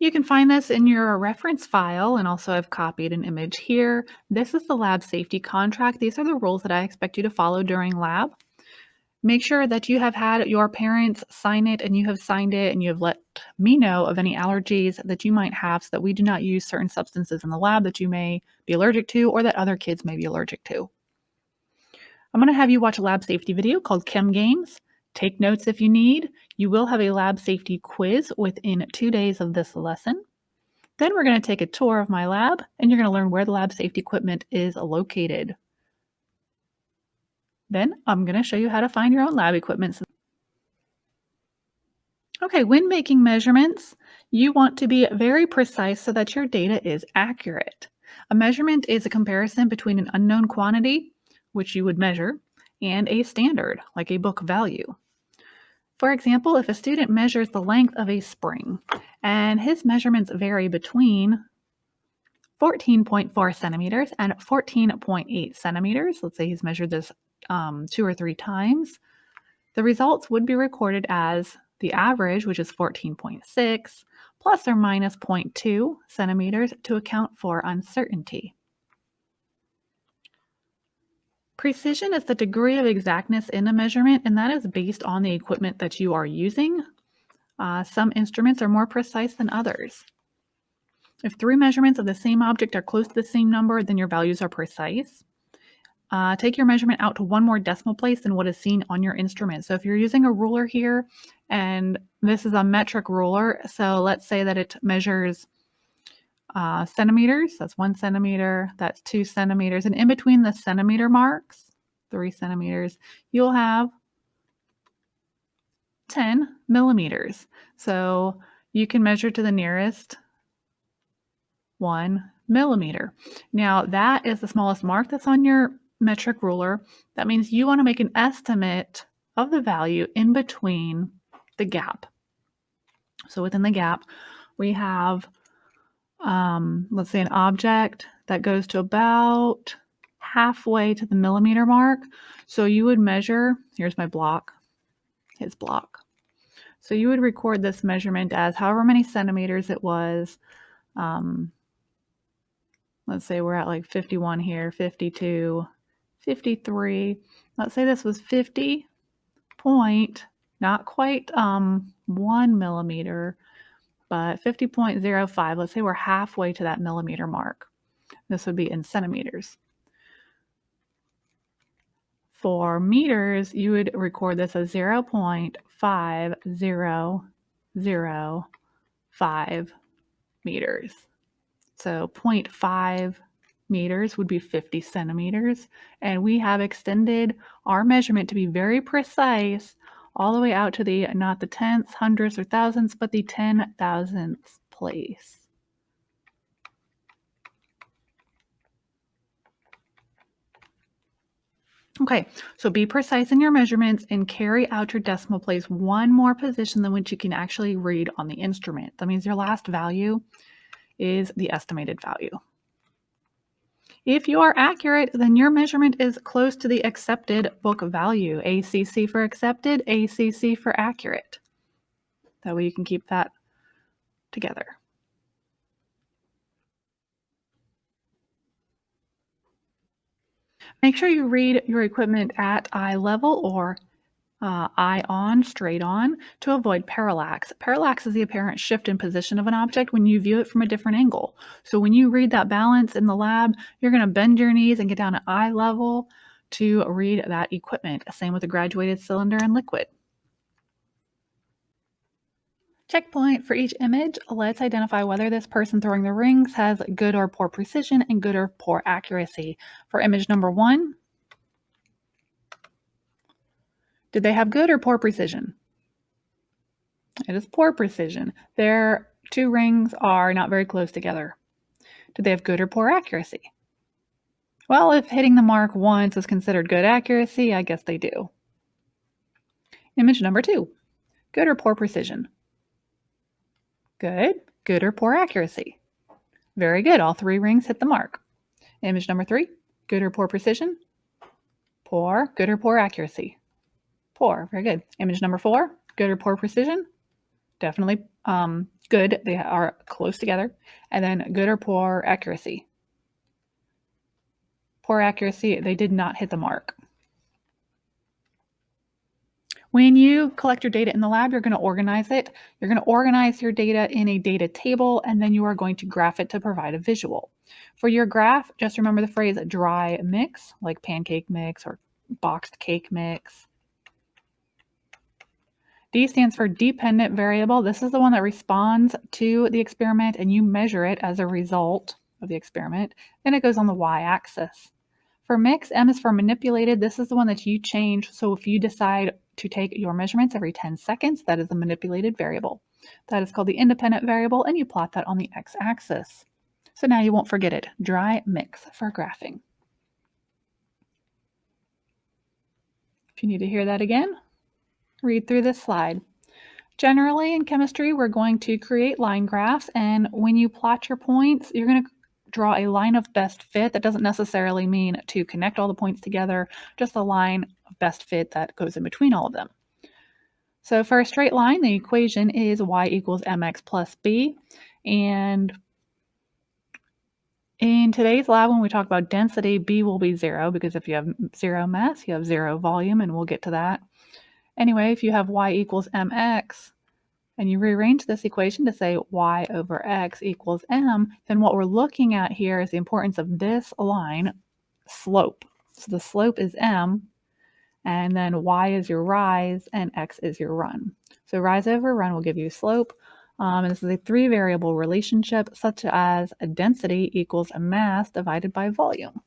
You can find this in your reference file, and also I've copied an image here. This is the lab safety contract. These are the rules that I expect you to follow during lab. Make sure that you have had your parents sign it and you have signed it and you have let me know of any allergies that you might have so that we do not use certain substances in the lab that you may be allergic to or that other kids may be allergic to. I'm going to have you watch a lab safety video called Chem Games. Take notes if you need. You will have a lab safety quiz within 2 days of this lesson. Then we're going to take a tour of my lab and you're going to learn where the lab safety equipment is located. Then I'm going to show you how to find your own lab equipment. Okay, when making measurements, you want to be very precise so that your data is accurate. A measurement is a comparison between an unknown quantity, which you would measure, and a standard, like a book value. For example, if a student measures the length of a spring and his measurements vary between 14.4 centimeters and 14.8 centimeters, let's say he's measured this 2 or 3 times, the results would be recorded as the average, which is 14.6, plus or minus 0.2 centimeters to account for uncertainty. Precision is the degree of exactness in a measurement, and that is based on the equipment that you are using. Some instruments are more precise than others. If 3 measurements of the same object are close to the same number, then your values are precise. Take your measurement out to 1 more decimal place than what is seen on your instrument. So if you're using a ruler here, and this is a metric ruler, so let's say that it measures centimeters, that's 1 centimeter, that's 2 centimeters, and in between the centimeter marks, 3 centimeters, you'll have 10 millimeters. So you can measure to the nearest 1 millimeter. Now that is the smallest mark that's on your metric ruler. That means you want to make an estimate of the value in between the gap. So within the gap, we have, let's say, an object that goes to about halfway to the millimeter mark. So you would measure, here's my block, his block. So you would record this measurement as however many centimeters it was. Let's say we're at like 51 here, 52, 53. Let's say this was 50 point, not quite 1 millimeter, but 50.05. Let's say we're halfway to that millimeter mark. This would be in centimeters. For meters, you would record this as 0.5005 meters. So 0.5 meters would be 50 centimeters. And we have extended our measurement to be very precise all the way out to the, not the tenths, hundredths, or thousandths, but the 10,000th place. Okay, so be precise in your measurements and carry out your decimal place 1 more position than what you can actually read on the instrument. That means your last value is the estimated value. If you are accurate, then your measurement is close to the accepted book value. ACC for accepted, ACC for accurate. That way you can keep that together. Make sure you read your equipment at eye level or eye on, straight on, to avoid parallax. Parallax is the apparent shift in position of an object when you view it from a different angle. So when you read that balance in the lab, you're going to bend your knees and get down at eye level to read that equipment. Same with a graduated cylinder and liquid. Checkpoint for each image. Let's identify whether this person throwing the rings has good or poor precision and good or poor accuracy. For image number 1, did they have good or poor precision? It is poor precision. Their 2 rings are not very close together. Did they have good or poor accuracy? Well, if hitting the mark once is considered good accuracy, I guess they do. Image number 2, good or poor precision? Good. Good or poor accuracy? Very good. All 3 rings hit the mark. Image number 3, good or poor precision? Poor. Good or poor accuracy? Poor. Very good. Image number 4, good or poor precision? Definitely Good, they are close together. And then good or poor accuracy. Poor accuracy, they did not hit the mark. When you collect your data in the lab, you're going to organize it. You're going to organize your data in a data table, and then you are going to graph it to provide a visual. For your graph, just remember the phrase dry mix, like pancake mix or boxed cake mix. D stands for dependent variable. This is the one that responds to the experiment, and you measure it as a result of the experiment. Then it goes on the y-axis. For mix, M is for manipulated. This is the one that you change. So if you decide to take your measurements every 10 seconds, that is the manipulated variable. That is called the independent variable, and you plot that on the x-axis. So now you won't forget it. Dry mix for graphing. If you need to hear that again, read through this slide. Generally, in chemistry, we're going to create line graphs, and when you plot your points, you're going to draw a line of best fit. That doesn't necessarily mean to connect all the points together, just a line of best fit that goes in between all of them. So for a straight line, the equation is y equals mx plus b, and in today's lab, when we talk about density, b will be 0, because if you have 0 mass, you have 0 volume, and we'll get to that. Anyway, if you have y equals mx, and you rearrange this equation to say y over x equals m, then what we're looking at here is the importance of this line, slope. So the slope is m, and then y is your rise, and x is your run. So rise over run will give you slope. And this is a 3-variable relationship, such as a density equals a mass divided by volume.